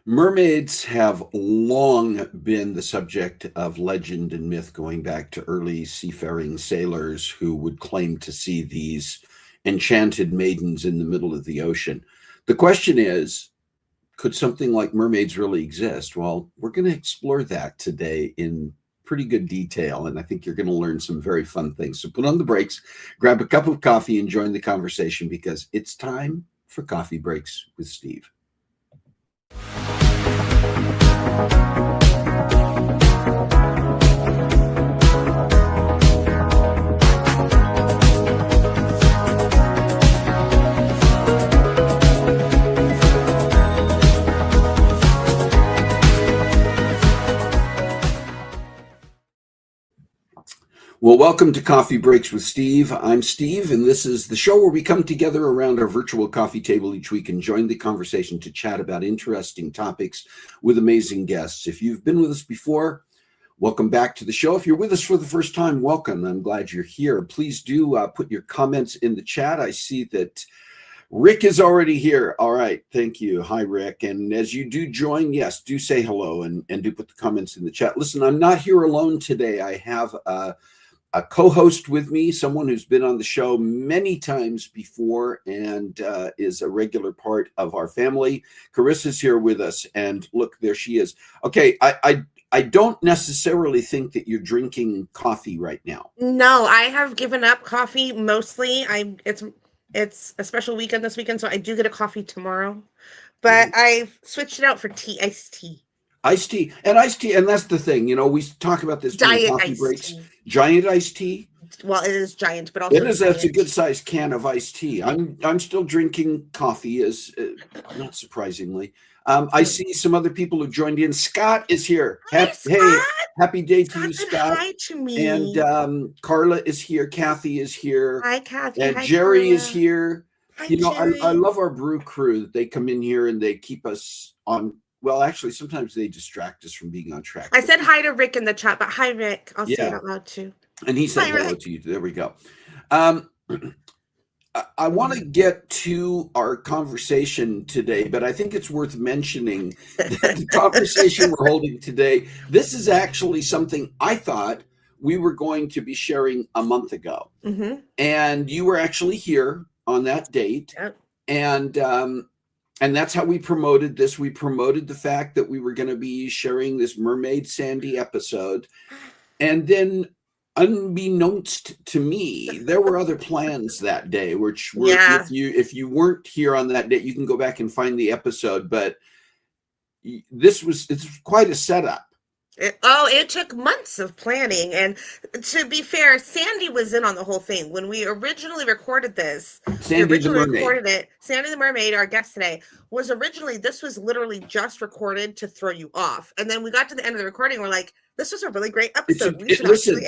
Mermaids have long been the subject of legend and myth, going back to early seafaring sailors who would claim to see these enchanted maidens in the middle of the ocean. The question is, could something like mermaids really exist? Well, we're going to explore that today in pretty good detail, and I think you're going to learn some very fun things. So put on the brakes, grab a cup of coffee, and join the conversation, because it's time for Coffee Breaks with Steve. Well, welcome to Coffee Breaks with Steve. I'm Steve, and this is the show where we come together around our virtual coffee table each week and join the conversation to chat about interesting topics with amazing guests. If you've been with us before, welcome back to the show. If you're with us for the first time, welcome. I'm glad you're here. Please do put your comments in the chat. I see that Rick is already here. All right. Thank you. Hi, Rick. And as you do join, yes, do say hello and do put the comments in the chat. Listen, I'm not here alone today. I have a co-host with me, someone who's been on the show many times before and is a regular part of our family. Karissa's here with us, and look, there she is. Okay, I don't necessarily think that you're drinking coffee right now. No, I have given up coffee mostly. It's a special weekend this weekend, so I do get a coffee tomorrow. But I've switched it out for tea, iced tea. Iced tea, and that's the thing. You know, we talk about this Giant coffee iced breaks. tea. Giant iced tea. Well, it is giant, but also it is. That's a good sized can of iced tea. I'm still drinking coffee, as not surprisingly. I see some other people who joined in. Scott is here. Hi, Scott. Hey, happy day to you, Scott. Hi to me. And Carla is here. Kathy is here. Hi, Kathy. And hi, Jerry Carla. is here. Hi, you know, Jerry. I love our brew crew. They come in here and they keep us on. Well, actually, sometimes they distract us from being on track. I said hi to Rick in the chat, but hi, Rick. I'll say it out loud too. And he said hello to you. There we go. I want to get to our conversation today, but I think it's worth mentioning that the conversation we're holding today, this is actually something I thought we were going to be sharing a month ago. Mm-hmm. And you were actually here on that date. Yep. And that's how we promoted this. We promoted the fact that we were going to be sharing this Mermaid Sandy episode. And then, unbeknownst to me, there were other plans that day, which were, if you weren't here on that day, you can go back and find the episode. But it's quite a setup. It took months of planning. And to be fair, Sandy was in on the whole thing. When we originally recorded this, Sandy the Mermaid, our guest today, this was literally just recorded to throw you off. And then we got to the end of the recording, we're like, this was a really great episode. Listen,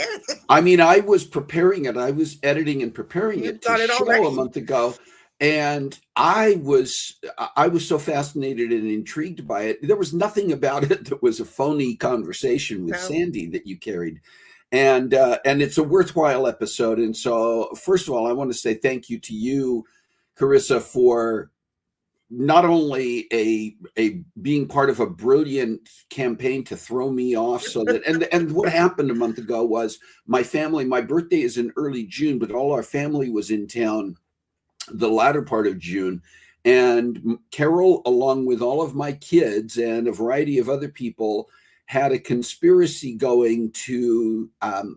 I mean, I was preparing it. I was editing and preparing it to show a month ago. And I was so fascinated and intrigued by it. There was nothing about it that was a phony conversation with Sandy that you carried. And it's a worthwhile episode. And so, first of all, I want to say thank you to you, Karissa, for not only a being part of a brilliant campaign to throw me off, so that and what happened a month ago was my birthday is in early June, but all our family was in town the latter part of June, and Carol, along with all of my kids and a variety of other people, had a conspiracy going to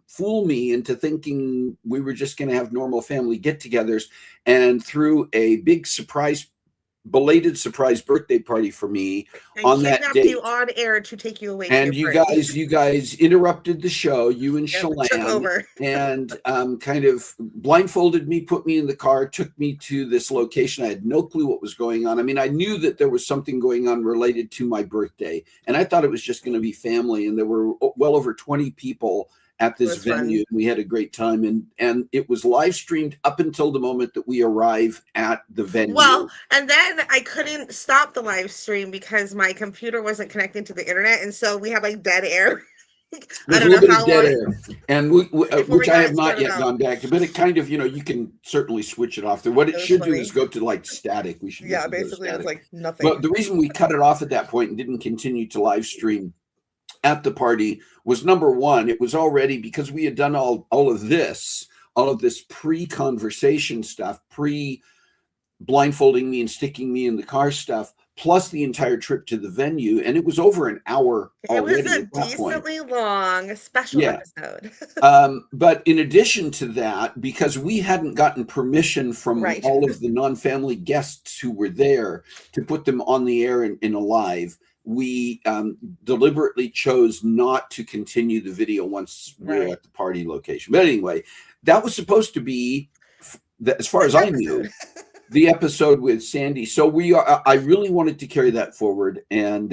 fool me into thinking we were just going to have normal family get-togethers, and through a big belated surprise birthday party for me and on that date. You on air to take you away. And you guys interrupted the show, you and Shalane, and kind of blindfolded me, put me in the car, took me to this location. I had no clue what was going on. I mean, I knew that there was something going on related to my birthday, and I thought it was just going to be family. And there were well over 20 people at this venue. Fun. We had a great time, and it was live streamed up until the moment that we arrive at the venue. Well, and then I couldn't stop the live stream because my computer wasn't connecting to the internet, and so we had like dead air. I don't know how long. Air, and which I have not yet gone back to, but it kind of, you can certainly switch it off there. What it should do is go to like static. We should basically it's like nothing. But the reason we cut it off at that point and didn't continue to live stream at the party was, number one, it was already, because we had done all of this pre-conversation stuff, blindfolding me and sticking me in the car stuff, plus the entire trip to the venue, and it was over an hour already. It was a decently long special episode. But in addition to that, because we hadn't gotten permission from all of the non-family guests who were there to put them on the air in a live, we deliberately chose not to continue the video once we were at the party location. But anyway, that was supposed to be, as far as I knew, the episode with Sandy. So I really wanted to carry that forward. And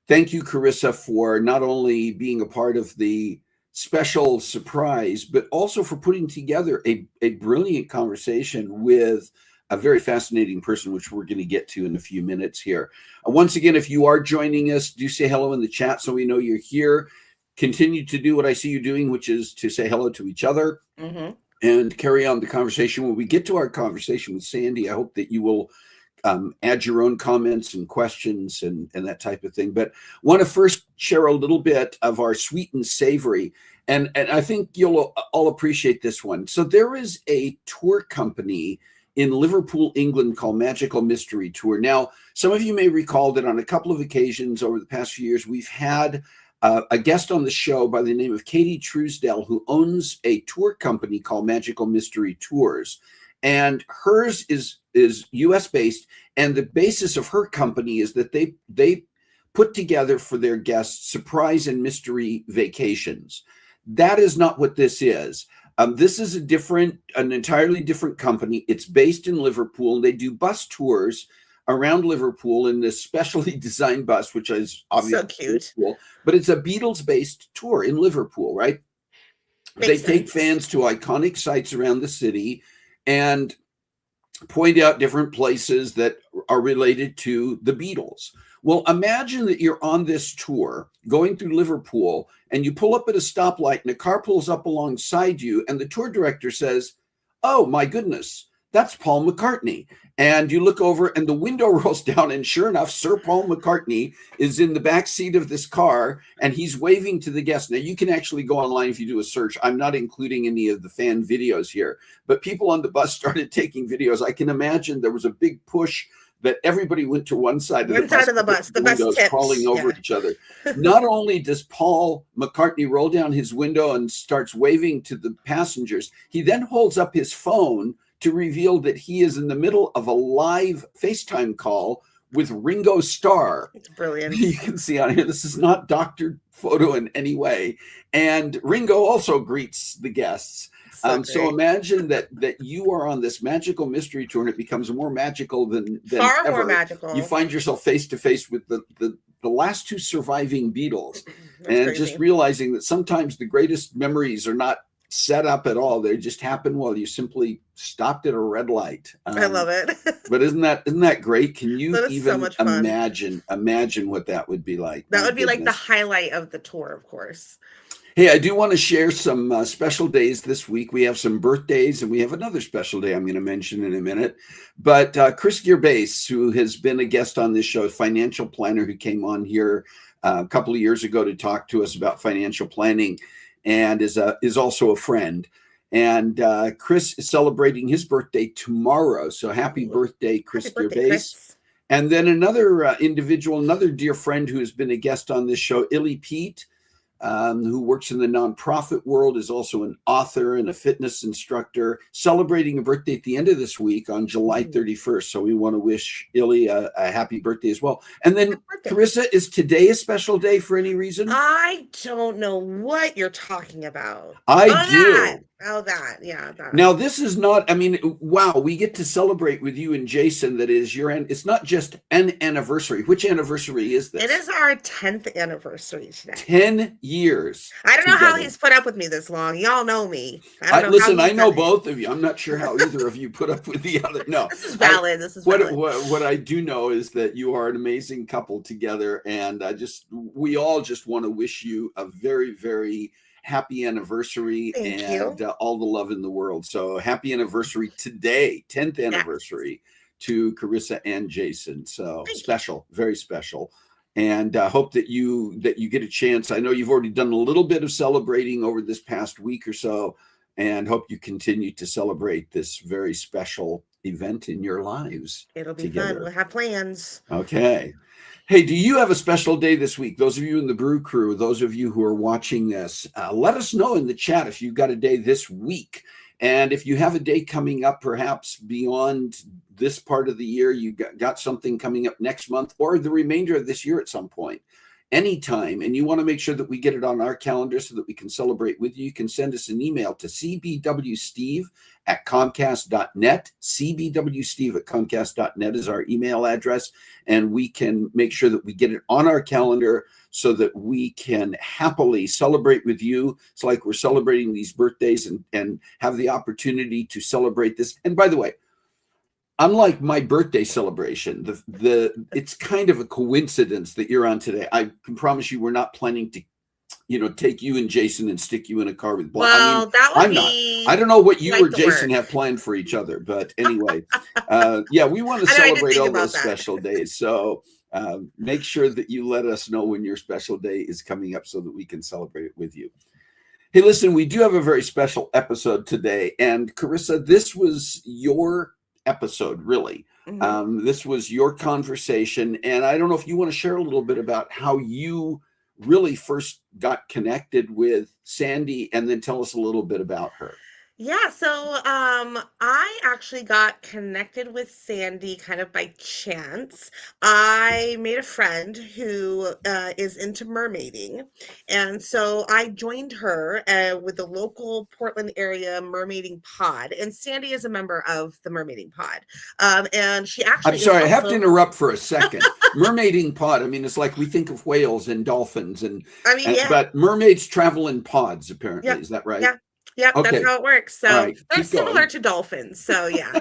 thank you, Karissa, for not only being a part of the special surprise, but also for putting together a brilliant conversation with a very fascinating person, which we're going to get to in a few minutes here. Once again, if you are joining us, do say hello in the chat so we know you're here. Continue to do what I see you doing, which is to say hello to each other and carry on the conversation. When we get to our conversation with Sandy, I hope that you will add your own comments and questions and that type of thing. But want to first share a little bit of our sweet and savory. And I think you'll all appreciate this one. So there is a tour company in Liverpool, England, called Magical Mystery Tour. Now, some of you may recall that on a couple of occasions over the past few years, we've had a guest on the show by the name of Katie Truesdell, who owns a tour company called Magical Mystery Tours. And hers is US based, and the basis of her company is that they put together for their guests surprise and mystery vacations. That is not what this is. This is an entirely different company. It's based in Liverpool. They do bus tours around Liverpool in this specially designed bus, which is obviously so cute. Cool, but it's a Beatles-based tour in Liverpool, right? They take fans to iconic sites around the city and point out different places that are related to the Beatles. Well, imagine that you're on this tour going through Liverpool and you pull up at a stoplight and a car pulls up alongside you and the tour director says, "Oh my goodness, that's Paul McCartney." And you look over and the window rolls down and sure enough, Sir Paul McCartney is in the back seat of this car and he's waving to the guests. Now you can actually go online if you do a search. I'm not including any of the fan videos here, but people on the bus started taking videos. I can imagine there was a big push that everybody went to one side of the bus. The bus tips, crawling over each other. Not only does Paul McCartney roll down his window and starts waving to the passengers, he then holds up his phone to reveal that he is in the middle of a live FaceTime call with Ringo Starr. It's brilliant. You can see on here, this is not doctored photo in any way. And Ringo also greets the guests. So imagine that you are on this magical mystery tour and it becomes more magical than far ever. More magical. You find yourself face to face with the last two surviving Beatles. And crazy. Just realizing that sometimes the greatest memories are not set up at all. They just happened while you simply stopped at a red light. I love it. But isn't that great? Can you That is so even much fun. imagine what that would be like? That would be like the highlight of the tour, of course. Hey, I do want to share some special days this week. We have some birthdays, and we have another special day I'm going to mention in a minute. But Chris Gearbase, who has been a guest on this show, financial planner who came on here a couple of years ago to talk to us about financial planning, and is also a friend. And Chris is celebrating his birthday tomorrow. So happy birthday, Chris Gearbase. Chris. And then another individual, another dear friend who has been a guest on this show, Illy Pete, who works in the nonprofit world, is also an author and a fitness instructor, celebrating a birthday at the end of this week on July 31st. So we want to wish Illy a happy birthday as well. And then, Karissa, is today a special day for any reason? I don't know what you're talking about. I do. That. Now, this is not, I mean, wow, we get to celebrate with you and Jason. That is it's not just an anniversary. Which anniversary is this? It is our 10th anniversary today. 10 years. I don't know how he's put up with me this long. Y'all know me. Listen, I know both of you. I'm not sure how either of you put up with the other. No. This is valid. What I do know is that you are an amazing couple together. And we all just want to wish you a very, very happy anniversary. Thank you. All the love in the world. So happy anniversary today, 10th anniversary to Karissa and Jason. So special, very special. And hope that you get a chance. I know you've already done a little bit of celebrating over this past week or so, and hope you continue to celebrate this very special event in your lives. It'll be fun. We'll have plans. Okay. Hey, do you have a special day this week? Those of you in the Brew Crew, those of you who are watching this, let us know in the chat if you've got a day this week. And if you have a day coming up, perhaps beyond this part of the year, you got something coming up next month or the remainder of this year at some point, anytime, and you want to make sure that we get it on our calendar so that we can celebrate with you, you can send us an email to cbwsteve@comcast.net. cbwsteve@comcast.net is our email address, and we can make sure that we get it on our calendar so that we can happily celebrate with you. It's like we're celebrating these birthdays and have the opportunity to celebrate this. And by the way, unlike my birthday celebration, it's kind of a coincidence that you're on today. I can promise you we're not planning to, take you and Jason and stick you in a car with blood. Well, that would be I don't know what you or Jason have planned for each other, but anyway, we want to celebrate all those special days. So make sure that you let us know when your special day is coming up so that we can celebrate it with you. Hey, listen, we do have a very special episode today. And Karissa, this was your episode, really. Mm-hmm. This was your conversation. And I don't know if you want to share a little bit about how you really first got connected with Sandy, and then tell us a little bit about her. Yeah, so I actually got connected with Sandy kind of by chance. I made a friend who is into mermaiding, and so I joined her with the local Portland area mermaiding pod, and Sandy is a member of the mermaiding pod. And she actually I'm sorry, I have to interrupt for a second. Mermaiding pod, I mean, it's like we think of whales and dolphins, but mermaids travel in pods, apparently. Yep. Is that right? Yeah. Yep, okay. That's how it works. So they're similar to dolphins. So yeah.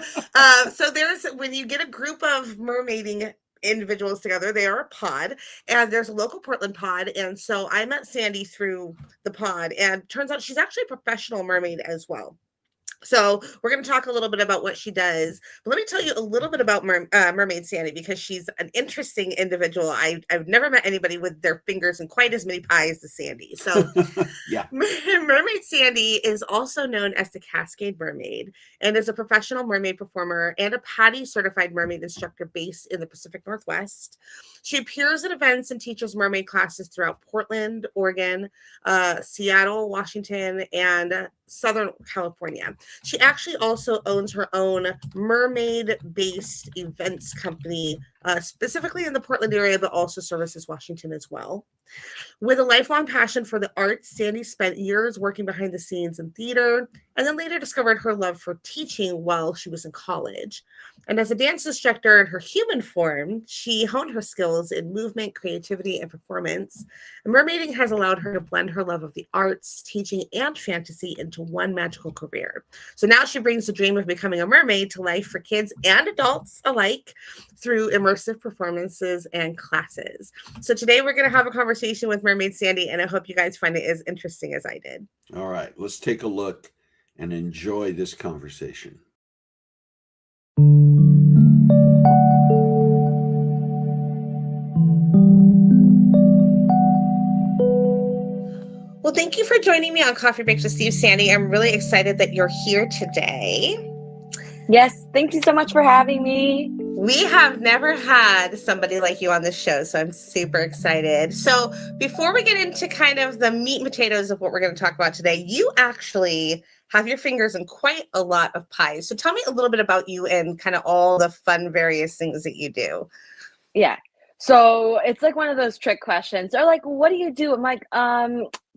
So when you get a group of mermaiding individuals together, they are a pod, and there's a local Portland pod. And so I met Sandy through the pod, and turns out she's actually a professional mermaid as well. So we're going to talk a little bit about what she does, but let me tell you a little bit about Mermaid Sandy, because she's an interesting individual. I've never met anybody with their fingers in quite as many pies as Sandy. So yeah. Mermaid Sandy is also known as the Cascade Mermaid, and is a professional mermaid performer and a PADI certified mermaid instructor based in the Pacific Northwest. She appears at events and teaches mermaid classes throughout Portland, Oregon, Seattle, Washington, and Southern California. She actually also owns her own mermaid-based events company specifically in the Portland area, but also services Washington as well. With a lifelong passion for the arts, Sandy spent years working behind the scenes in theater and then later discovered her love for teaching while she was in college. And as a dance instructor in her human form, she honed her skills in movement, creativity, and performance. And mermaiding has allowed her to blend her love of the arts, teaching, and fantasy into one magical career. So now she brings the dream of becoming a mermaid to life for kids and adults alike through immersive performances and classes. So today we're going to have a conversation with Mermaid Sandy, and I hope you guys find it as interesting as I did. All right, let's take a look and enjoy this conversation. Well, thank you for joining me on Coffee Breaks with Steve, Sandy. I'm really excited that you're here today. Yes, thank you so much for having me. We have never had somebody like you on the show, so I'm super excited. So before we get into kind of the meat and potatoes of what we're going to talk about today, you actually have your fingers in quite a lot of pies. So tell me a little bit about you and kind of all the fun, various things that you do. Yeah. So it's like one of those trick questions. They're like, what do you do? I'm like,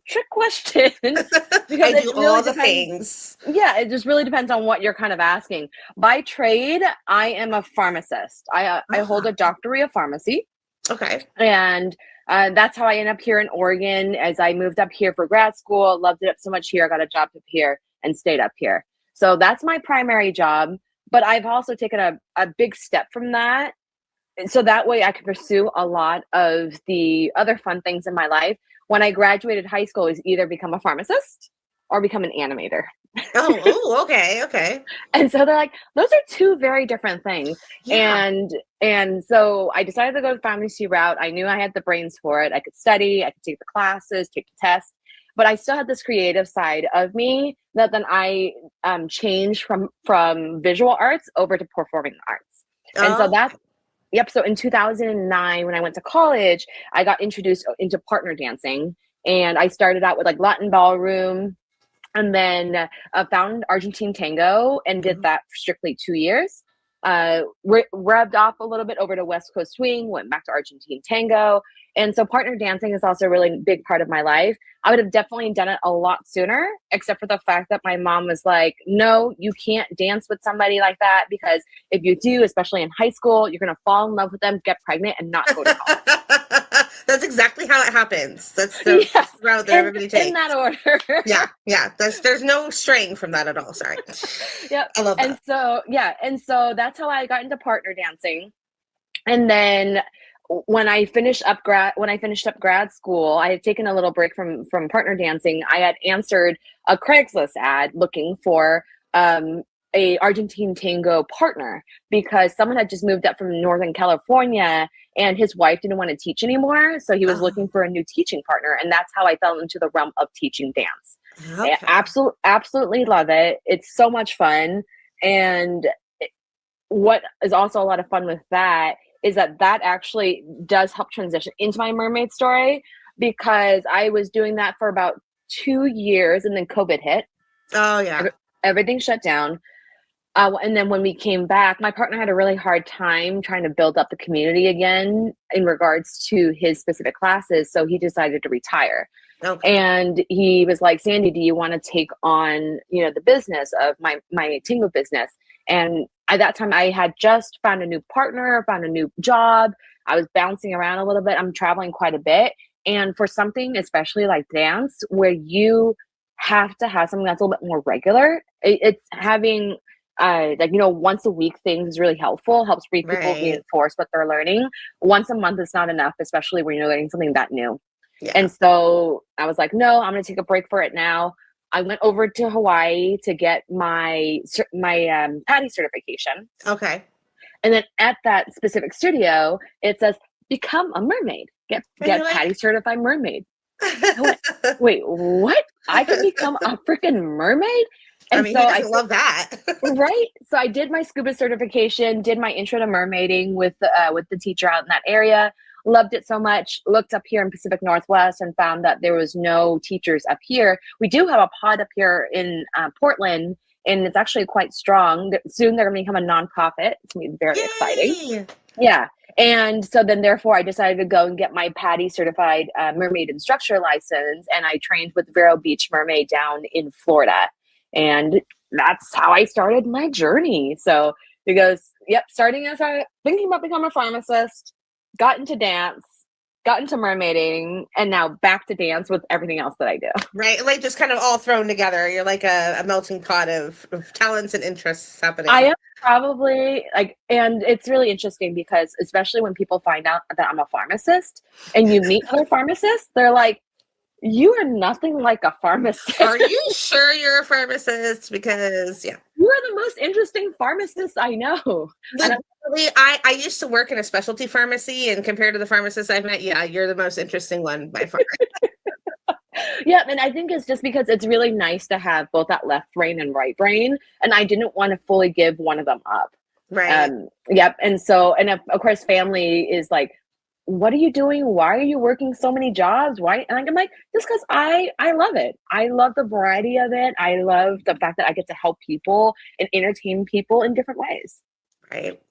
trick question. Because I do really all the things. Yeah, it just really depends on what you're kind of asking. By trade, I am a pharmacist. I hold a doctorate of pharmacy. Okay. And that's how I ended up here in Oregon. As I moved up here for grad school, loved it up so much here. I got a job up here and stayed up here. So that's my primary job. But I've also taken a big step from that. So that way I can pursue a lot of the other fun things in my life. When I graduated high school, is either become a pharmacist or become an animator. Okay. And so they're like, those are two very different things. Yeah. And so I decided to go the pharmacy route. I knew I had the brains for it. I could study, I could take the classes, take the tests, but I still had this creative side of me that then I changed from visual arts over to performing arts. And so that's, yep. So in 2009, when I went to college, I got introduced into partner dancing, and I started out with like Latin ballroom, and then found Argentine tango and did that for strictly 2 years. Rubbed off a little bit over to West Coast swing, went back to Argentine tango. And so partner dancing is also a really big part of my life. I would have definitely done it a lot sooner, except for the fact that my mom was like, no, you can't dance with somebody like that, because if you do, especially in high school, you're going to fall in love with them, get pregnant, and not go to college. That's exactly how it happens. That's the route that everybody takes. In that order. Yeah. There's no straying from that at all. Sorry. Yep. I love that. And so that's how I got into partner dancing. And then when I finished up grad school, I had taken a little break from partner dancing. I had answered a Craigslist ad looking for a Argentine tango partner, because someone had just moved up from Northern California and his wife didn't want to teach anymore. So he was looking for a new teaching partner. And that's how I fell into the realm of teaching dance. Okay. I absolutely love it. It's so much fun. And what is also a lot of fun with that is that actually does help transition into my mermaid story, because I was doing that for about 2 years and then COVID hit. Oh yeah. Everything shut down. And then when we came back, my partner had a really hard time trying to build up the community again in regards to his specific classes. So he decided to retire. Okay. And he was like, Sandy, do you want to take on, the business of my tango business? And at that time I had just found a new partner, found a new job. I was bouncing around a little bit. I'm traveling quite a bit. And for something, especially like dance, where you have to have something that's a little bit more regular, it's having once a week things is really helpful, helps people reinforce what they're learning. Once a month is not enough, especially when you're learning something that new. Yeah. And so I was like, no, I'm going to take a break for it now. I went over to Hawaii to get my PADI certification. Okay. And then at that specific studio, it says, become a mermaid, get PADI certified mermaid. I went, wait, what? I can become a freaking mermaid? And so I love that. Right. So I did my scuba certification, did my intro to mermaiding with the teacher out in that area. Loved it so much. Looked up here in Pacific Northwest and found that there was no teachers up here. We do have a pod up here in Portland, and it's actually quite strong. Soon they're going to become a nonprofit. It's going to be very exciting. Yeah. And so then therefore I decided to go and get my PADI certified mermaid instructor license. And I trained with Vero Beach Mermaid down in Florida. And that's how I started my journey. So it goes, yep, starting as thinking about becoming a pharmacist, got into dance, got into mermaiding, and now back to dance with everything else that I do. Right, like just kind of all thrown together. You're like a melting pot of talents and interests happening. I am probably like, and it's really interesting because especially when people find out that I'm a pharmacist and you meet other pharmacists, they're like, you are nothing like a pharmacist. Are you sure you're a pharmacist? Because you are the most interesting pharmacist I know. Literally, I used to work in a specialty pharmacy, and compared to the pharmacists I've met, yeah, you're the most interesting one by far. Yeah, and I think it's just because it's really nice to have both that left brain and right brain, and I didn't want to fully give one of them up. Right. Yep. And so, and of course, family is like, what are you doing? Why are you working so many jobs? Why? And I'm like, just because I love it. I love the variety of it. I love the fact that I get to help people and entertain people in different ways. Right.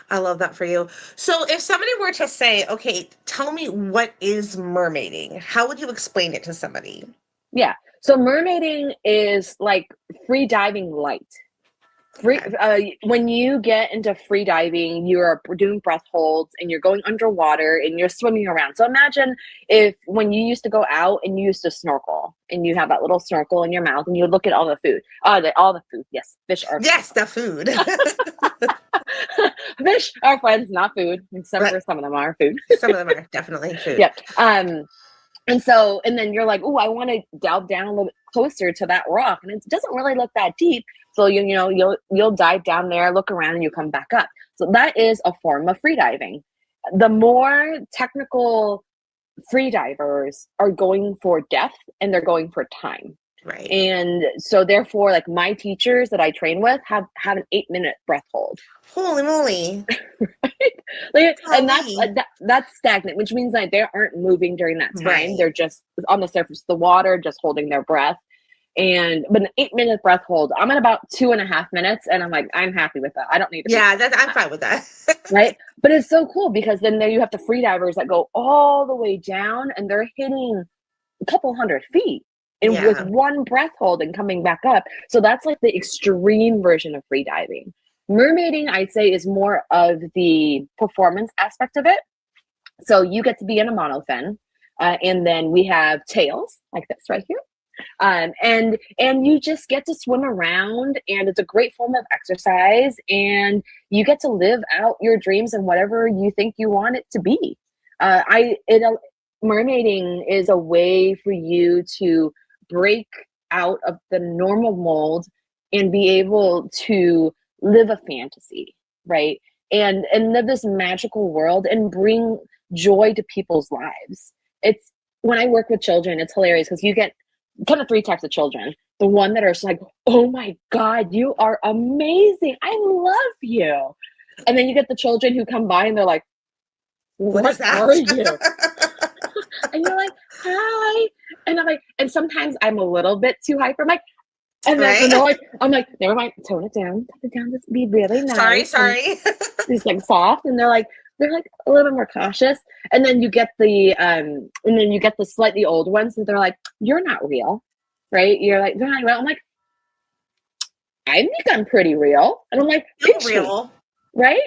I love that for you. So if somebody were to say, okay, tell me what is mermaiding, how would you explain it to somebody? Yeah. So mermaiding is like free diving light. When you get into free diving, you're doing breath holds and you're going underwater and you're swimming around. So imagine if when you used to go out and you used to snorkel and you have that little snorkel in your mouth and you look at all the food. All the food. Yes, fish are food. Yes, the food. Fish are friends, not food. Except for some of them are food. Some of them are definitely food. Yeah. And then you're like, oh, I want to delve down a little bit closer to that rock, and it doesn't really look that deep. So you'll dive down there, look around, and you come back up. So that is a form of free diving. The more technical free divers are going for depth and they're going for time. Right. And so therefore, like my teachers that I train with have an 8-minute breath hold. Holy moly. Right? And that's stagnant, which means like they aren't moving during that time. Right. They're just on the surface of the water, just holding their breath. But an 8-minute breath hold, I'm at about 2.5 minutes, and I'm like, I'm happy with that. I don't need to. Yeah, I'm fine with that. Right? But it's so cool because then there you have the free divers that go all the way down, and they're hitting a couple 100 feet. And with one breath hold and coming back up. So that's like the extreme version of free diving. Mermaiding, I'd say, is more of the performance aspect of it. So you get to be in a monofin, and then we have tails like this right here. And you just get to swim around, and it's a great form of exercise, and you get to live out your dreams and whatever you think you want it to be. Mermaiding is a way for you to break out of the normal mold and be able to live a fantasy, right? And live this magical world and bring joy to people's lives. It's when I work with children, it's hilarious because you get kind of 3 types of children. The one that are just like, oh my God, you are amazing. I love you. And then you get the children who come by and they're like, what are you? And you're like, hi. And I'm like, and sometimes I'm a little bit too hyper. I'm like, and then I'm like, never mind, tone it down, just be really nice. Sorry. It's like soft, and they're like a little bit more cautious. And then you get the slightly old ones, and they're like, you're not real, right? You're like, they're not real. I'm like, I think I'm pretty real. And I'm like, you're real. Right?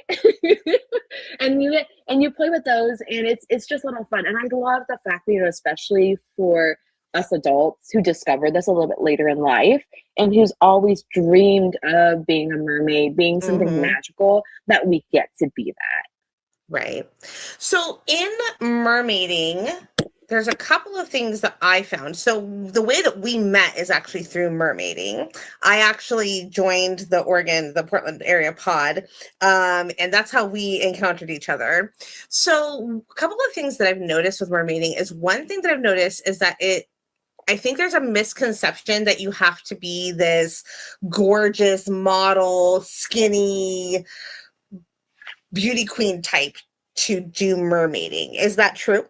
and you play with those, and it's just a little fun. And I love the fact that, especially for us adults who discover this a little bit later in life and who's always dreamed of being a mermaid, being something magical, that we get to be that. Right. So in mermaiding, there's a couple of things that I found. So the way that we met is actually through mermaiding. I actually joined the Portland area pod, and that's how we encountered each other. So a couple of things that I've noticed with mermaiding is one thing that I've noticed is that I think there's a misconception that you have to be this gorgeous model, skinny beauty queen type to do mermaiding. Is that true?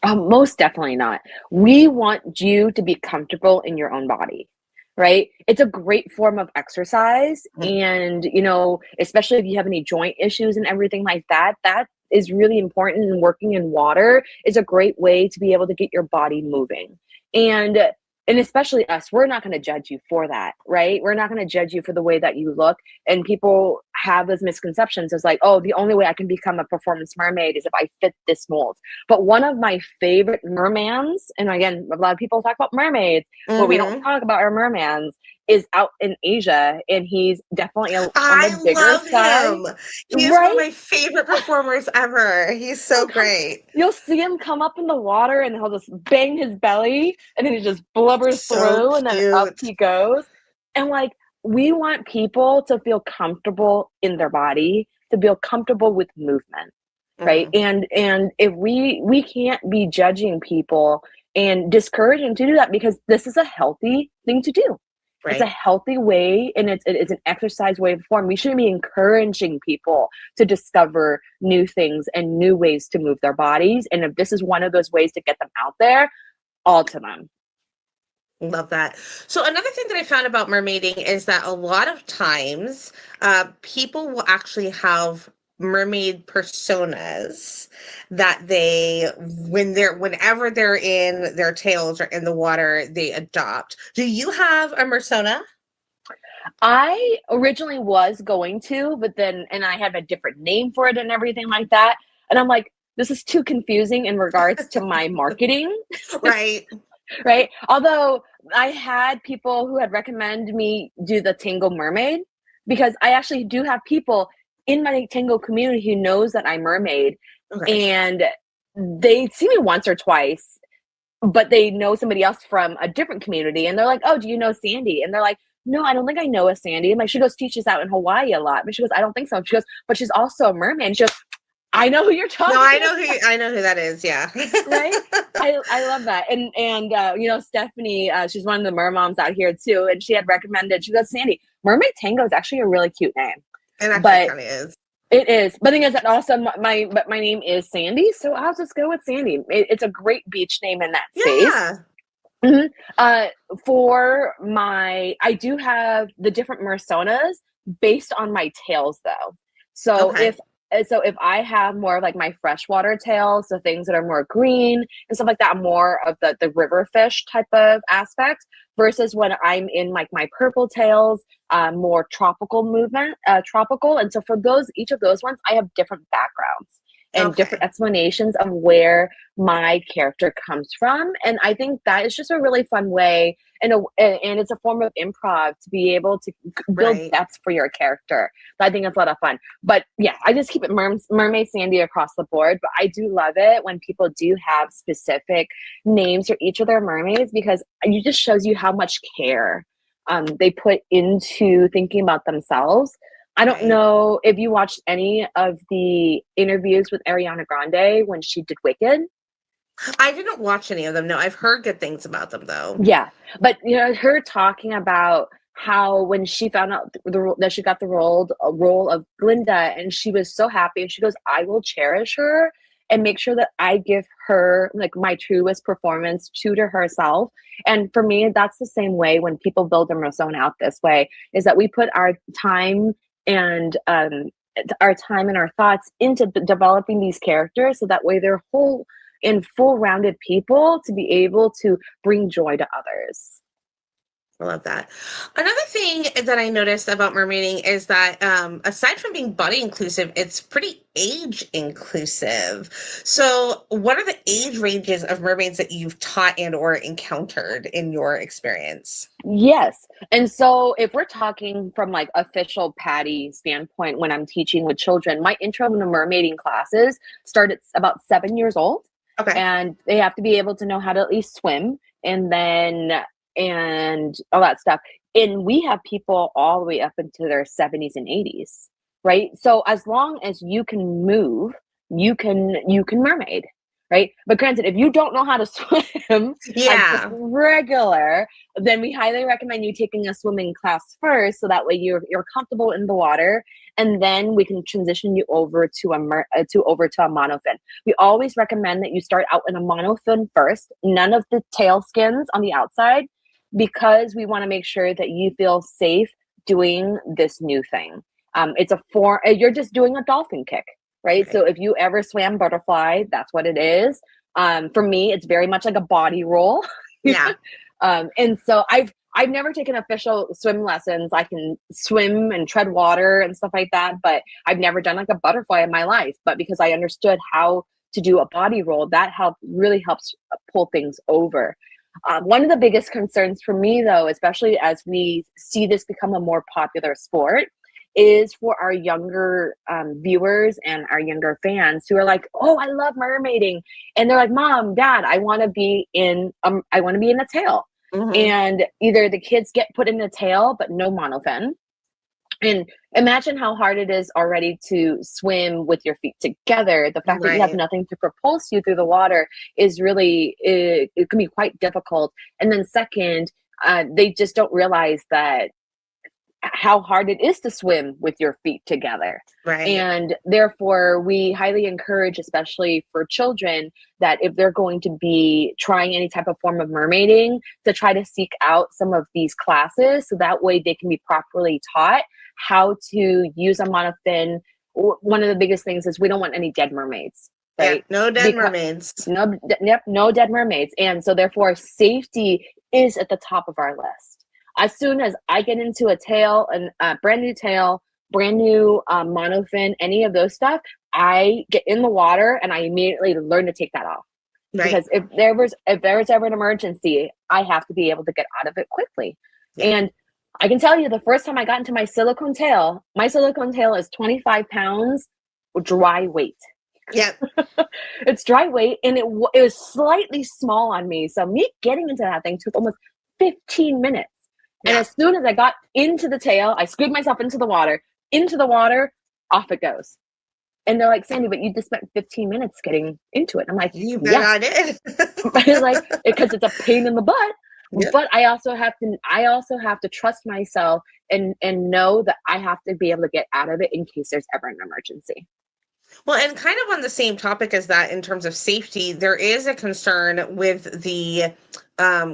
Most definitely not. We want you to be comfortable in your own body, right? It's a great form of exercise. And, especially if you have any joint issues and everything like that, is really important, and working in water is a great way to be able to get your body moving. And especially us, we're not going to judge you for that, right? We're not going to judge you for the way that you look. And people have those misconceptions. It's like, oh, the only way I can become a performance mermaid is if I fit this mold. But one of my favorite mermans, and again, a lot of people talk about mermaids, but we don't talk about our mermans, is out in Asia, and he's definitely on the bigger side. Him. He's one of my favorite performers ever. He's so great. You'll see him come up in the water, and he'll just bang his belly, and then he just blubbers through, and then up he goes. And like, we want people to feel comfortable in their body, to feel comfortable with movement, right? And if we can't be judging people and discouraging to do that, because this is a healthy thing to do. Right. It's a healthy way, and it's an exercise way of form. We shouldn't be encouraging people to discover new things and new ways to move their bodies. And if this is one of those ways to get them out there, all to them. Love that. So another thing that I found about mermaiding is that a lot of times people will actually have mermaid personas that whenever they're in their tails or in the water, they adopt. Do you have a persona? I originally was going to, but then, and I have a different name for it and everything like that. And I'm like, this is too confusing in regards to my marketing. Right. Right. Although I had people who had recommended me do the Tango Mermaid, because I actually do have people in my Tango community who knows that I'm mermaid, and they see me once or twice, but they know somebody else from a different community, and they're like, oh, do you know Sandy? And they're like, no, I don't think I know a Sandy. And like, she goes, teaches out in Hawaii a lot. But she goes, I don't think so. She goes, but she's also a mermaid. And she goes, I know who you're talking about. I know who that is. Yeah. Right. I love that. And you know, Stephanie, she's one of the mermoms out here too. And she had recommended, she goes, Sandy, Mermaid Tango is actually a really cute name. And actually kind of is. It is. But the thing is that also my name is Sandy. So I'll just go with Sandy. It's a great beach name in that space. Yeah. I do have the different personas based on my tails though. So if I have more of like my freshwater tails, so things that are more green and stuff like that, more of the river fish type of aspect, versus when I'm in like my purple tails, more tropical movement, tropical. And so for each of those ones, I have different backgrounds and different explanations of where my character comes from. And I think that is just a really fun way, and it's a form of improv to be able to build depth for your character. So I think it's a lot of fun. But yeah, I just keep it Mermaid Sandy across the board. But I do love it when people do have specific names for each of their mermaids, because it just shows you how much care they put into thinking about themselves. I don't know if you watched any of the interviews with Ariana Grande when she did Wicked. I didn't watch any of them. No, I've heard good things about them though. Yeah, but you know, her talking about how when she found out that she got the role of Glinda, and she was so happy, and she goes, I will cherish her and make sure that I give her like my truest performance to herself. And for me, that's the same way when people build their persona out this way, is that we put our time and our thoughts into developing these characters, so that way they're whole and full-rounded people to be able to bring joy to others. I love that. Another thing that I noticed about mermaiding is that aside from being body inclusive, it's pretty age inclusive. So what are the age ranges of mermaids that you've taught and or encountered in your experience? Yes. And so if we're talking from like official PADI standpoint, when I'm teaching with children, my intro to mermaiding classes start at about 7 years old. Okay. And they have to be able to know how to at least swim, and all that stuff. And we have people all the way up into their 70s and 80s, right? So as long as you can move, you can mermaid, right? But granted, if you don't know how to swim, just regular, then we highly recommend you taking a swimming class first, so that way you're comfortable in the water, and then we can transition you over to a monofin. We always recommend that you start out in a monofin first, none of the tail skins on the outside, because we want to make sure that you feel safe doing this new thing. You're just doing a dolphin kick, right? So if you ever swam butterfly, that's what it is. For me, it's very much like a body roll. Yeah. And so I've never taken official swim lessons. I can swim and tread water and stuff like that, but I've never done like a butterfly in my life. But because I understood how to do a body roll, that really helps pull things over. One of the biggest concerns for me, though, especially as we see this become a more popular sport, is for our younger viewers and our younger fans who are like, "Oh, I love mermaiding," and they're like, "Mom, Dad, I want to be in a tail." Mm-hmm. And either the kids get put in a tail, but no monofin. And imagine how hard it is already to swim with your feet together. The fact that you have nothing to propulse you through the water is really, it can be quite difficult. And then second, they just don't realize that how hard it is to swim with your feet together. Right. And therefore, we highly encourage, especially for children, that if they're going to be trying any type of form of mermaiding, to try to seek out some of these classes so that way they can be properly taught how to use a monofin. One of the biggest things is we don't want any dead mermaids. Right? Yeah, no dead mermaids. No dead mermaids. And so therefore, safety is at the top of our list. As soon as I get into a tail, a brand new tail, brand new monofin, any of those stuff, I get in the water and I immediately learn to take that off. Right. Because if there was ever an emergency, I have to be able to get out of it quickly. Yeah. And I can tell you, the first time I got into my silicone tail is 25 pounds dry weight. Yeah. It's dry weight, and it was slightly small on me. So me getting into that thing took almost 15 minutes. And as soon as I got into the tail, I scooped myself into the water, off it goes. And they're like, "Sandy, but you just spent 15 minutes getting into it." I'm like, "You bet I did." Like, because it's a pain in the butt. Yeah. But I also have to trust myself and know that I have to be able to get out of it in case there's ever an emergency. Well, and kind of on the same topic as that, in terms of safety, there is a concern with the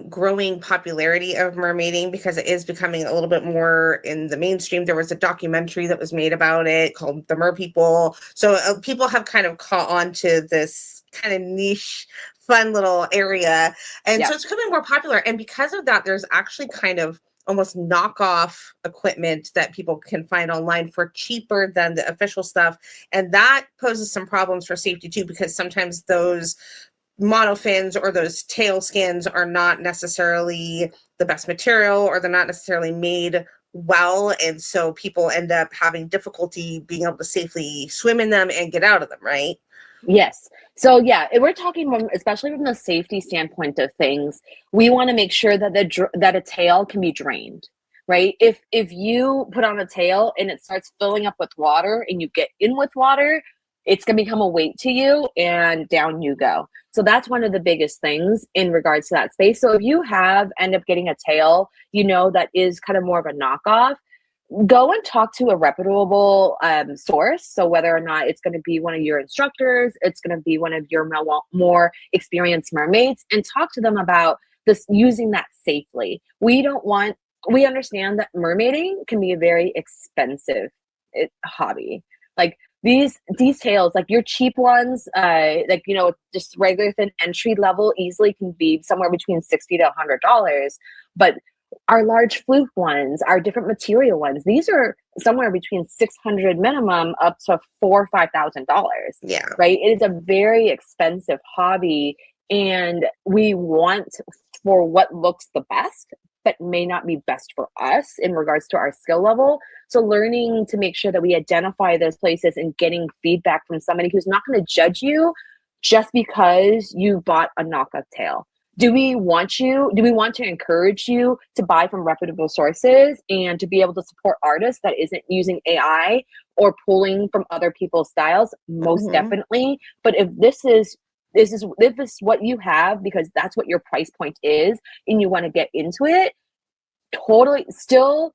growing popularity of mermaiding, because it is becoming a little bit more in the mainstream. There was a documentary that was made about it called The Mer People. So people have kind of caught on to this kind of niche, fun little area. And so it's becoming more popular. And because of that, there's actually kind of almost knockoff equipment that people can find online for cheaper than the official stuff. And that poses some problems for safety too, because sometimes those monofins or those tail skins are not necessarily the best material, or they're not necessarily made well. And so people end up having difficulty being able to safely swim in them and get out of them, right? Yes. So yeah, if we're talking especially from the safety standpoint of things, we want to make sure that that a tail can be drained, right? If you put on a tail and it starts filling up with water and you get in with water, it's going to become a weight to you and down you go. So that's one of the biggest things in regards to that space. So if you end up getting a tail, that is kind of more of a knockoff, go and talk to a reputable source. So whether or not it's going to be one of your instructors, it's going to be one of your more experienced mermaids, and talk to them about this, using that safely. We understand that mermaiding can be a very expensive hobby. Like these tails, like your cheap ones, just regular thin entry level easily can be somewhere between $60 to $100. But our large fluke ones, our different material ones, these are somewhere between $600 minimum up to $4,000 or $5,000. Yeah. Right. It is a very expensive hobby, and we want for what looks the best, but may not be best for us in regards to our skill level. So learning to make sure that we identify those places and getting feedback from somebody who's not going to judge you just because you bought a knockoff tail. Do we want to encourage you to buy from reputable sources and to be able to support artists that isn't using AI or pulling from other people's styles? Most definitely. But if this is what you have, because that's what your price point is, and you want to get into it, totally still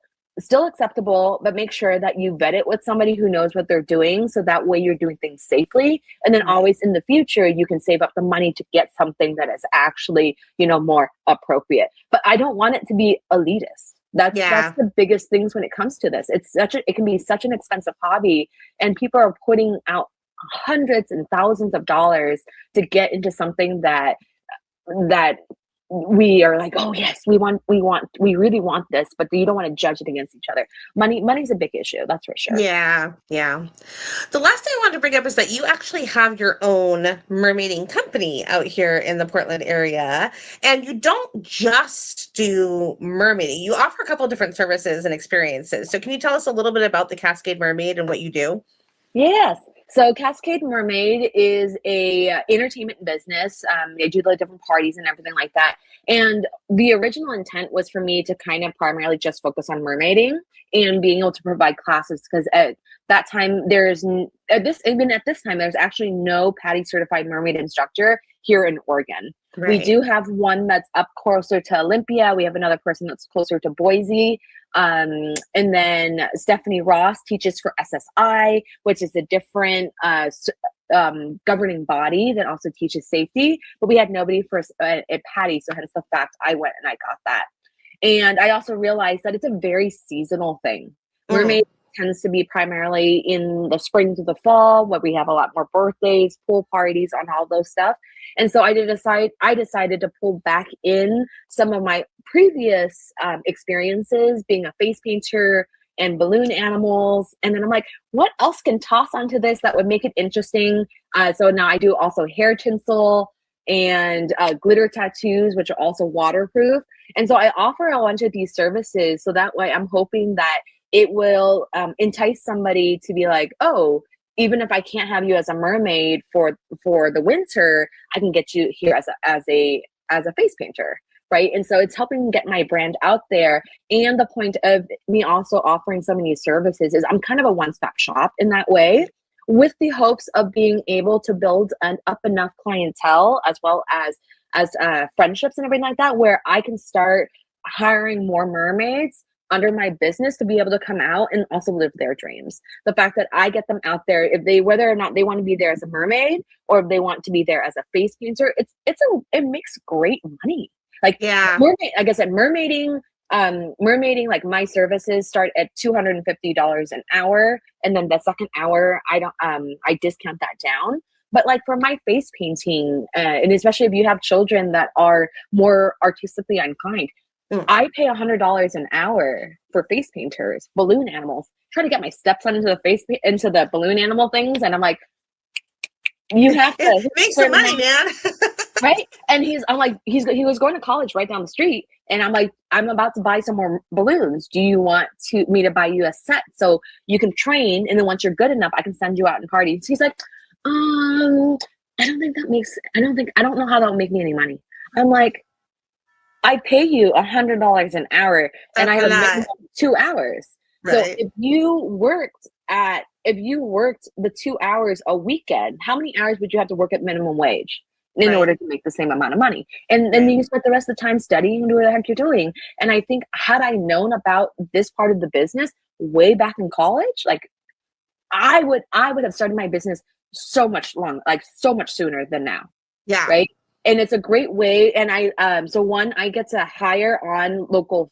acceptable, but make sure that you vet it with somebody who knows what they're doing, so that way you're doing things safely. And then always in the future, you can save up the money to get something that is actually, more appropriate. But I don't want it to be elitist. That's the biggest things when it comes to this. It can be such an expensive hobby, and people are putting out hundreds and thousands of dollars to get into something that we are like, oh yes, we really want this, but you don't want to judge it against each other. Money's a big issue, that's for sure. Yeah. The last thing I wanted to bring up is that you actually have your own mermaiding company out here in the Portland area, and you don't just do mermaiding. You offer a couple of different services and experiences. So can you tell us a little bit about the Cascade Mermaid and what you do? Yes. So Cascade Mermaid is a entertainment business. They do like different parties and everything like that. And the original intent was for me to kind of primarily just focus on mermaiding and being able to provide classes, because at that time there's actually no PADI certified mermaid instructor here in Oregon. Right. We do have one that's up closer to Olympia. We have another person that's closer to Boise. And then Stephanie Ross teaches for SSI, which is a different governing body that also teaches safety. But we had nobody for at PADI, so hence the fact I went and I got that. And I also realized that it's a very seasonal thing. Mermaid tends to be primarily in the spring to the fall, where we have a lot more birthdays, pool parties, on all those stuff. And so I decided to pull back in some of my previous experiences being a face painter and balloon animals. And then I'm like, what else can toss onto this that would make it interesting? So now I do also hair tinsel and glitter tattoos, which are also waterproof. And so I offer a bunch of these services. So that way I'm hoping that it will entice somebody to be like, oh, even if I can't have you as a mermaid for the winter, I can get you here as a face painter, right? And so it's helping get my brand out there. And the point of me also offering so many services is I'm kind of a one-stop shop in that way, with the hopes of being able to build up enough clientele as well as friendships and everything like that, where I can start hiring more mermaids under my business to be able to come out and also live their dreams. The fact that I get them out there, whether or not they want to be there as a mermaid or if they want to be there as a face painter, it makes great money. Like, yeah, mermaid, like I said, mermaiding, like my services start at $250 an hour, and then the second hour I discount that down. But like for my face painting, and especially if you have children that are more artistically inclined, I pay $100 an hour for face painters, balloon animals. Try to get my stepson into the balloon animal things, and I'm like, you have to make some money, man. Right? And he was going to college right down the street, and I'm like, I'm about to buy some more balloons. Do you want me to buy you a set so you can train, and then once you're good enough, I can send you out and parties? He's like, I don't know how that will make me any money. I'm like, I pay you $100 an hour, and I have a minimum of 2 hours. Right. So if you worked the 2 hours a weekend, how many hours would you have to work at minimum wage in order to make the same amount of money? And then you spend the rest of the time studying and doing what the heck you're doing. And I think had I known about this part of the business way back in college, like I would have started my business so much sooner than now. Yeah. Right. And it's a great way. And I get to hire on local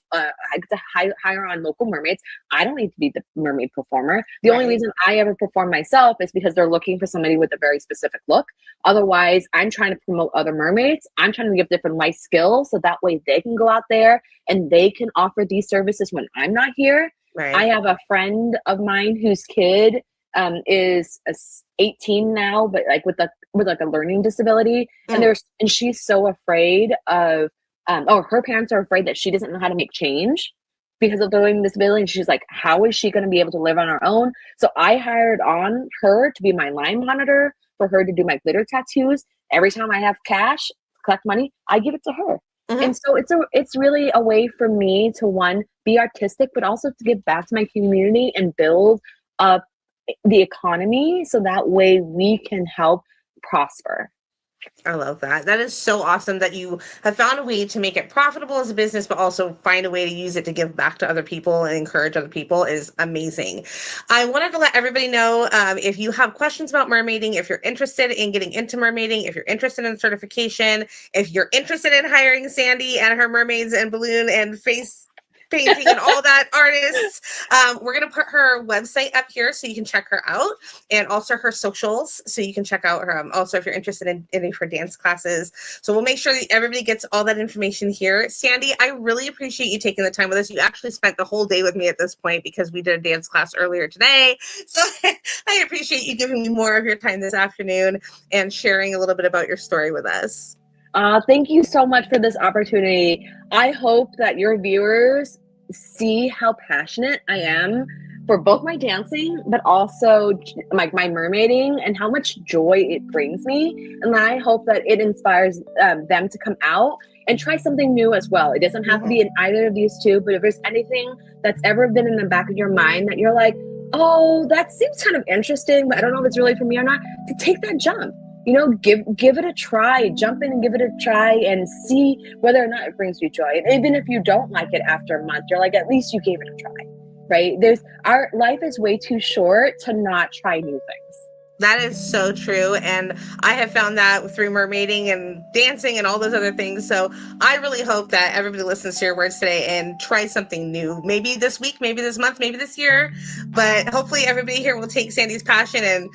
mermaids. I don't need to be the mermaid performer. The only reason I ever perform myself is because they're looking for somebody with a very specific look. Otherwise, I'm trying to promote other mermaids. I'm trying to give different life skills so that way they can go out there and they can offer these services when I'm not here. Right. I have a friend of mine whose kid is 18 now, but like with a learning disability, and she's so afraid of her parents are afraid that she doesn't know how to make change because of the learning disability, and she's like, how is she going to be able to live on her own? So I hired on her to be my line monitor, for her to do my glitter tattoos. Every time I have cash, collect money, I give it to her. And so it's really a way for me to, one, be artistic, but also to give back to my community and build up the economy so that way we can help prosper. I love that. That is so awesome that you have found a way to make it profitable as a business, but also find a way to use it to give back to other people and encourage other people is amazing. I wanted to let everybody know, if you have questions about mermaiding, if you're interested in getting into mermaiding, if you're interested in certification, if you're interested in hiring Sandy and her mermaids and balloon and face painting and all that artists. We're going to put her website up here so you can check her out, and also her socials so you can check out her. Also, if you're interested in any of her dance classes. So we'll make sure that everybody gets all that information here. Sandy, I really appreciate you taking the time with us. You actually spent the whole day with me at this point because we did a dance class earlier today. So I appreciate you giving me more of your time this afternoon and sharing a little bit about your story with us. Thank you so much for this opportunity. I hope that your viewers see how passionate I am for both my dancing, but also my mermaiding, and how much joy it brings me. And I hope that it inspires them to come out and try something new as well. It doesn't have to be in either of these two, but if there's anything that's ever been in the back of your mind that you're like, oh, that seems kind of interesting, but I don't know if it's really for me or not, to take that jump. You know, give it a try. Jump in and give it a try and see whether or not it brings you joy. And even if you don't like it after a month, you're like, at least you gave it a try, right? Our life is way too short to not try new things. That is so true. And I have found that through mermaiding and dancing and all those other things. So I really hope that everybody listens to your words today and tries something new. Maybe this week, maybe this month, maybe this year. But hopefully everybody here will take Sandy's passion and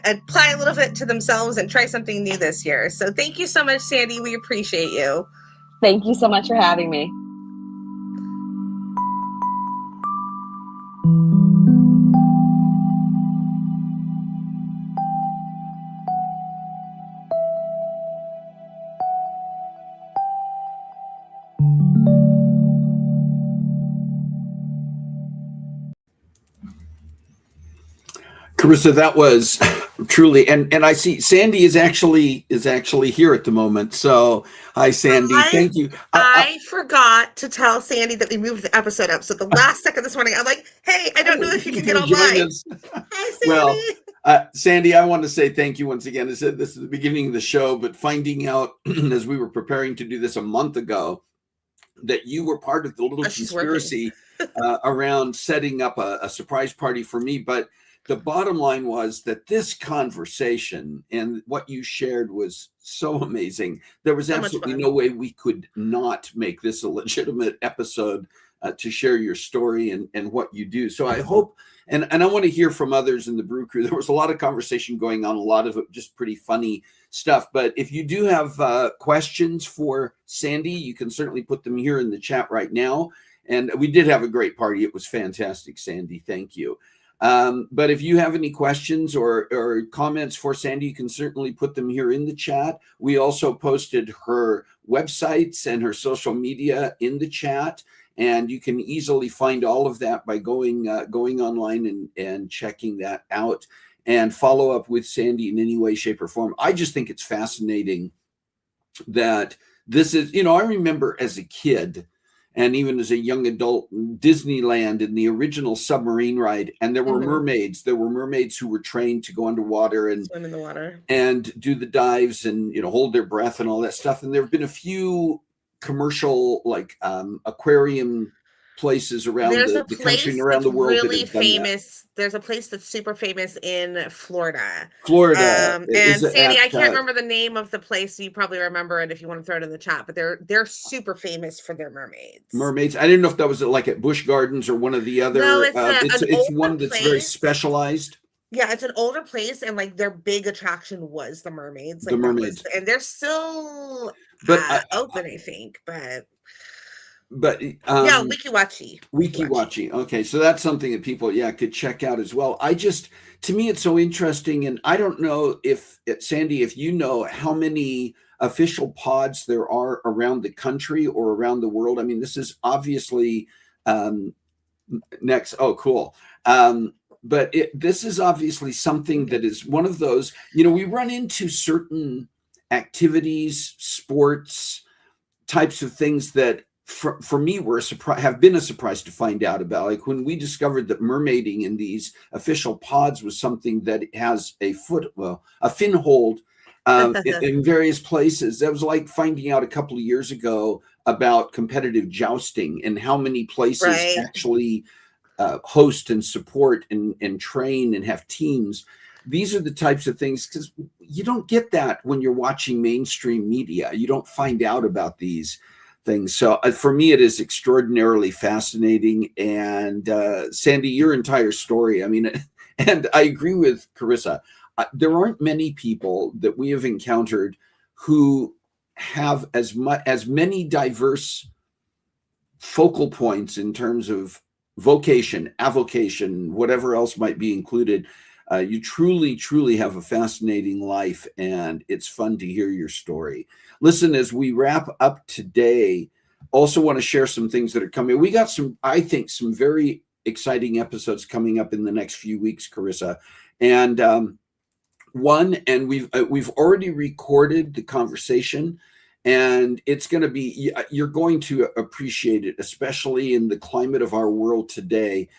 apply a little bit to themselves and try something new this year. So thank you so much, Sandy. We appreciate you. Thank you so much for having me. Karissa, that was truly, and I see Sandy is actually here at the moment. So hi, Sandy. Thank you. I forgot to tell Sandy that we moved the episode up. So the last second this morning, I'm like, hey, I don't know if you can get online. Hi, Sandy. Well, Sandy, I want to say thank you once again. I said this at the beginning of the show, but finding out as we were preparing to do this a month ago that you were part of the little conspiracy around setting up a surprise party for me. But the bottom line was that this conversation and what you shared was so amazing. There was absolutely no way we could not make this a legitimate episode to share your story and what you do. So I hope, and I want to hear from others in the Brew Crew. There was a lot of conversation going on, a lot of it just pretty funny stuff. But if you do have questions for Sandy, you can certainly put them here in the chat right now. And we did have a great party. It was fantastic, Sandy. Thank you. But if you have any questions or comments for Sandy, you can certainly put them here in the chat. We also posted her websites and her social media in the chat, and you can easily find all of that by going online and checking that out and follow up with Sandy in any way, shape, or form. I just think it's fascinating that this is, I remember as a kid and even as a young adult, Disneyland in the original submarine ride, and there were mermaids. There were mermaids who were trained to go underwater and swim in the water and do the dives and hold their breath and all that stuff. And there have been a few commercial aquarium places around the country and around the world. Really famous. There's a place that's super famous in Florida. And Sandy, I can't remember the name of the place. So you probably remember it if you want to throw it in the chat. But they're super famous for their mermaids. Mermaids. I didn't know if that was like at Busch Gardens or one of the other. No, it's one that's very specialized. Yeah, it's an older place, and their big attraction was the mermaids. The mermaids, and they're still open, I think, But yeah, Wikiwachi. Okay, so that's something that people could check out as well. To me, it's so interesting, and I don't know if Sandy, if you know how many official pods there are around the country or around the world. I mean, this is obviously next. Oh, cool. But this is obviously something that is one of those. We run into certain activities, sports, types of things that. For me, have been a surprise to find out about. Like when we discovered that mermaiding in these official pods was something that has a fin hold in various places. That was like finding out a couple of years ago about competitive jousting and how many places actually host and support and train and have teams. These are the types of things, because you don't get that when you're watching mainstream media. You don't find out about these. things. So for me, it is extraordinarily fascinating. And Sandy, your entire story, I mean, and I agree with Karissa. There aren't many people that we have encountered who have as many diverse focal points in terms of vocation, avocation, whatever else might be included. You truly have a fascinating life, and it's fun to hear your story. Listen, as we wrap up today, also want to share some things that are coming. We got I think, some very exciting episodes coming up in the next few weeks, Karissa. And we've already recorded the conversation, and it's going to be, you're going to appreciate it, especially in the climate of our world today.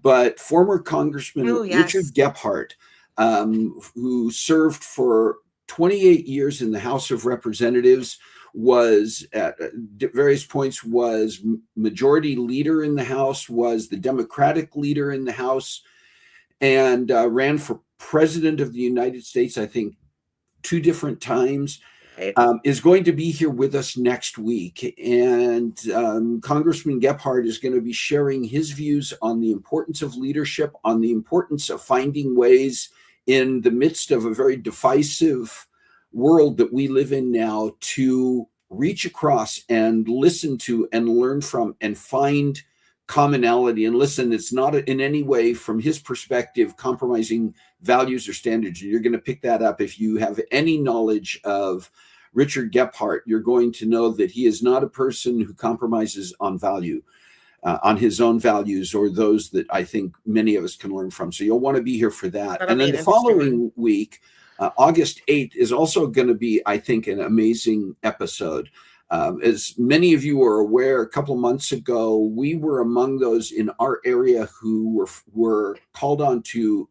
But former Congressman Richard Gephardt, who served for 28 years in the House of Representatives, was at various points was majority leader in the House, was the Democratic leader in the House, and ran for president of the United States, I think 2 different times. Is going to be here with us next week. And Congressman Gephardt is going to be sharing his views on the importance of leadership, on the importance of finding ways in the midst of a very divisive world that we live in now to reach across and listen to and learn from and find commonality. And listen, it's not in any way, from his perspective, compromising values or standards. You're going to pick that up. If you have any knowledge of Richard Gephardt, you're going to know that he is not a person who compromises on value, on his own values, or those that I think many of us can learn from. So you'll want to be here for that. And then the following week, August 8th, is also going to be, I think, an amazing episode. As many of you are aware, a couple months ago, we were among those in our area who were called on to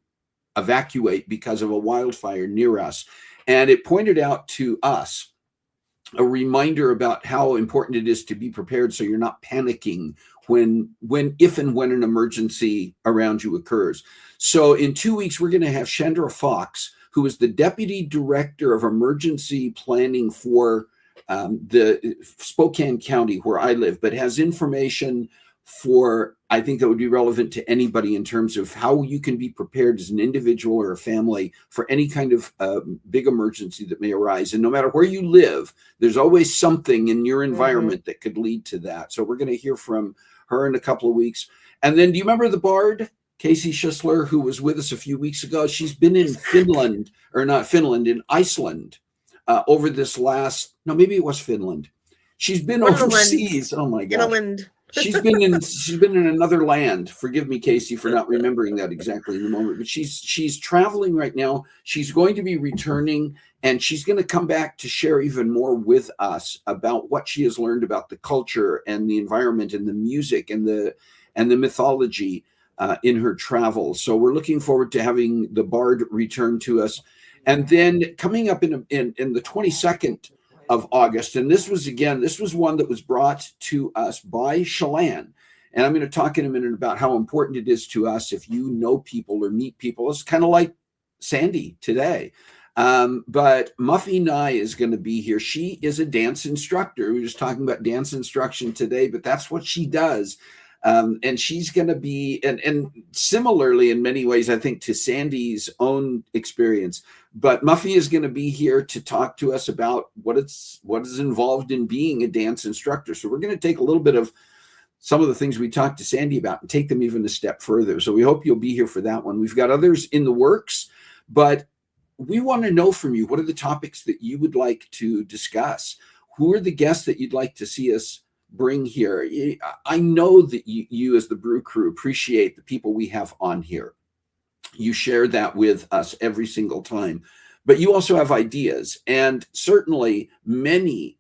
evacuate because of a wildfire near us. And it pointed out to us a reminder about how important it is to be prepared, so you're not panicking if and when an emergency around you occurs. So in 2 weeks, we're going to have Chandra Fox, who is the Deputy Director of Emergency Planning for the Spokane County, where I live, but has information for, I think, that would be relevant to anybody in terms of how you can be prepared as an individual or a family for any kind of big emergency that may arise. And no matter where you live, there's always something in your environment that could lead to that. So we're going to hear from her in a couple of weeks. And then, do you remember the Bard, Casey Schisler, who was with us a few weeks ago? She's been in in Iceland over this last, no, maybe it was Finland. She's been overseas. Oh my God. She's been in another land. Forgive me, Casey, for not remembering that exactly in the moment. But she's traveling right now. She's going to be returning, and she's going to come back to share even more with us about what she has learned about the culture and the environment and the music and the mythology in her travels. So we're looking forward to having the Bard return to us. And then coming up in the 22nd of August, and this was one that was brought to us by Chelan, and I'm going to talk in a minute about how important it is to us if you know people or meet people. It's kind of like Sandy today, but Muffy Nye is going to be here. She is a dance instructor. We were just talking about dance instruction today, but that's what she does. And she's going to be, and similarly in many ways, I think, to Sandy's own experience, but Muffy is going to be here to talk to us about what is involved in being a dance instructor. So we're going to take a little bit of some of the things we talked to Sandy about and take them even a step further. So we hope you'll be here for that one. We've got others in the works, but we want to know from you, what are the topics that you would like to discuss? Who are the guests that you'd like to see us bring here? I know that you as the Brew Crew appreciate the people we have on here. You share that with us every single time, but you also have ideas. And certainly many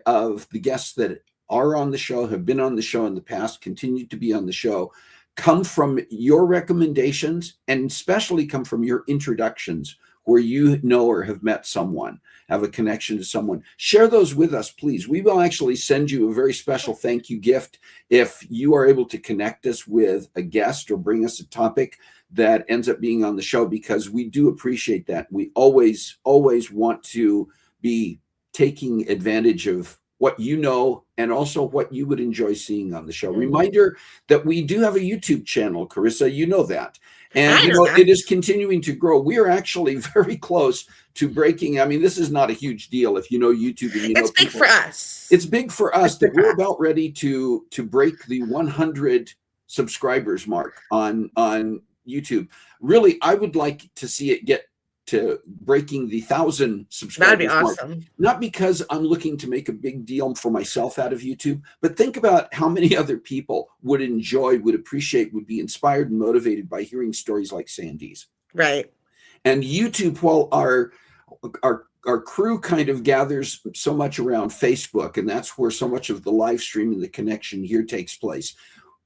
of the guests that are on the show, have been on the show in the past, continue to be on the show, come from your recommendations, and especially come from your introductions, where you know or have met someone, have a connection to someone. Share those with us, please. We will actually send you a very special thank you gift if you are able to connect us with a guest or bring us a topic that ends up being on the show, because we do appreciate that. We always want to be taking advantage of what you know, and also what you would enjoy seeing on the show. Reminder that we do have a YouTube channel, Karissa, you know that. And it is continuing to grow. We are actually very close to breaking. I mean, this is not a huge deal if you know YouTube and you know it's big people. For us. It's big for us that we're about ready to break the 100 subscribers mark on YouTube. Really, I would like to see it get to breaking the 1,000 subscribers. That'd be awesome. Mark. Not because I'm looking to make a big deal for myself out of YouTube, but think about how many other people would enjoy, would appreciate, would be inspired and motivated by hearing stories like Sandy's. Right. And YouTube, while our crew kind of gathers so much around Facebook, and that's where so much of the live stream and the connection here takes place,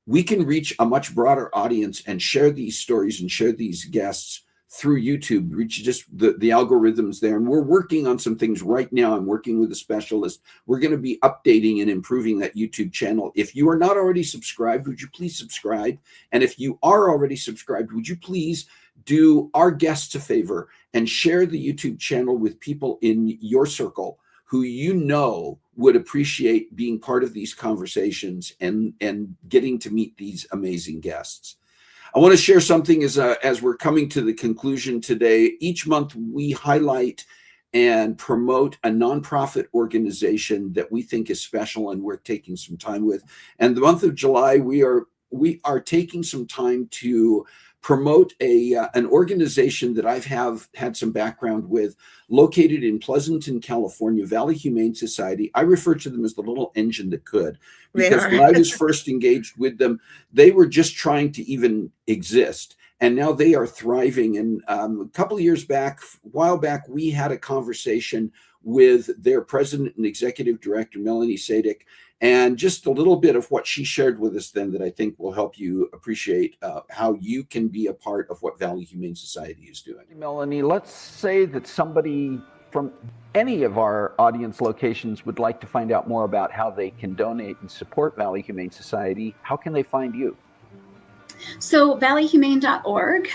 we can reach a much broader audience and share these stories and share these guests through YouTube, reach just the algorithms there. And we're working on some things right now. I'm working with a specialist. We're going to be updating and improving that YouTube channel. If you are not already subscribed, would you please subscribe? And if you are already subscribed, would you please do our guests a favor and share the YouTube channel with people in your circle who you know would appreciate being part of these conversations and getting to meet these amazing guests. I want to share something as we're coming to the conclusion today. Each month we highlight and promote a nonprofit organization that we think is special and we're taking some time with. And the month of July, we are taking some time to promote an organization that I've had some background with, located in Pleasanton, California, Valley Humane Society. I refer to them as the little engine that could, because when I was first engaged with them, they were just trying to even exist. And now they are thriving. And a couple of years back, a while back, we had a conversation with their president and executive director, Melanie Sadek, and just a little bit of what she shared with us then that I think will help you appreciate how you can be a part of what Valley Humane Society is doing. Melanie, let's say that somebody from any of our audience locations would like to find out more about how they can donate and support Valley Humane Society. How can they find you? So valleyhumane.org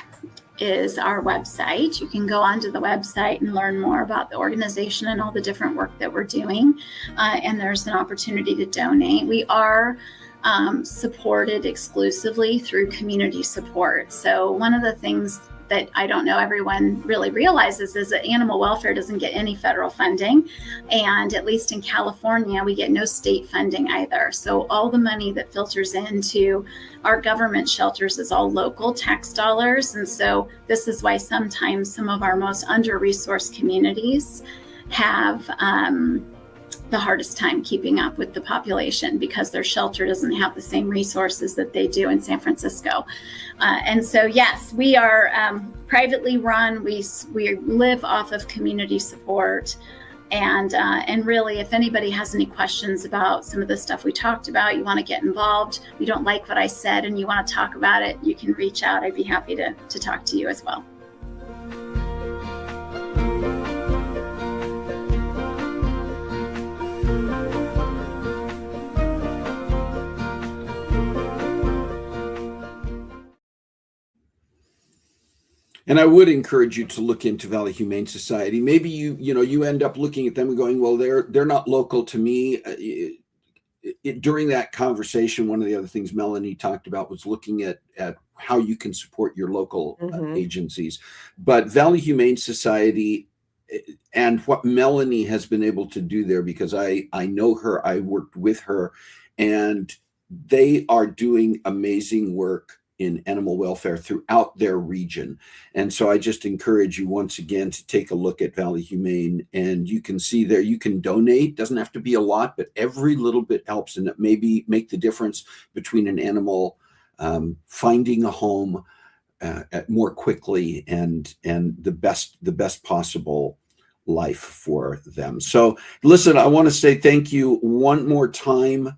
is our website. You can go onto the website and learn more about the organization and all the different work that we're doing. And there's an opportunity to donate. We are supported exclusively through community support. So one of the things that I don't know everyone really realizes is that animal welfare doesn't get any federal funding. And at least in California, we get no state funding either. So all the money that filters into our government shelters is all local tax dollars. And so this is why sometimes some of our most under-resourced communities have the hardest time keeping up with the population because their shelter doesn't have the same resources that they do in San Francisco. And so, yes, we are privately run. We live off of community support. And really, if anybody has any questions about some of the stuff we talked about, you want to get involved, you don't like what I said and you want to talk about it, you can reach out. I'd be happy to talk to you as well. And I would encourage you to look into Valley Humane Society. Maybe you end up looking at them and going, well, they're not local to me. During that conversation, one of the other things Melanie talked about was looking at how you can support your local agencies. But Valley Humane Society and what Melanie has been able to do there, because I know her, I worked with her, and they are doing amazing work in animal welfare throughout their region. And so I just encourage you once again to take a look at Valley Humane, and you can see there, you can donate. Doesn't have to be a lot, but every little bit helps, and it maybe make the difference between an animal finding a home more quickly and the best possible life for them. So listen, I want to say thank you one more time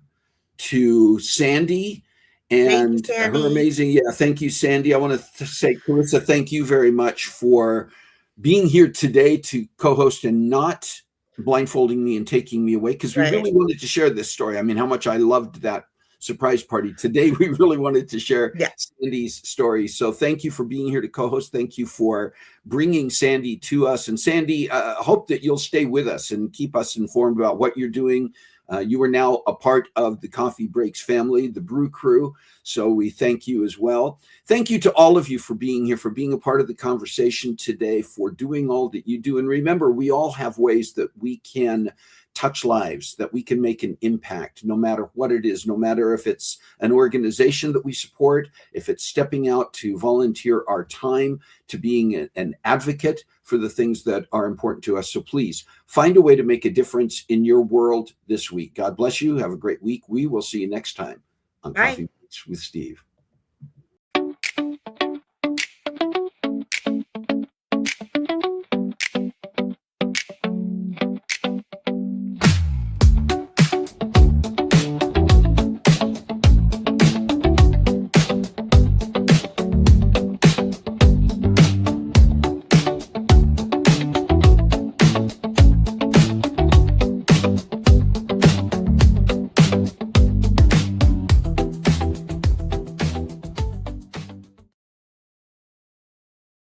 to Sandy and her amazing, thank you, Sandy. I want to say, Karissa, thank you very much for being here today to co-host and not blindfolding me and taking me away, because we really wanted to share this story. I mean, how much I loved that surprise party. Today, we really wanted to share Yes. Sandy's story. So thank you for being here to co-host. Thank you for bringing Sandy to us. And Sandy, hope that you'll stay with us and keep us informed about what you're doing. You are now a part of the Coffee Breaks family, the Brew Crew. So we thank you as well. Thank you to all of you for being here, for being a part of the conversation today, for doing all that you do. And remember, we all have ways that we can touch lives, that we can make an impact, no matter what it is, no matter if it's an organization that we support, if it's stepping out to volunteer our time, to being an advocate for the things that are important to us. So please find a way to make a difference in your world this week. God bless you. Have a great week. We will see you next time on Coffee Breaks with Steve.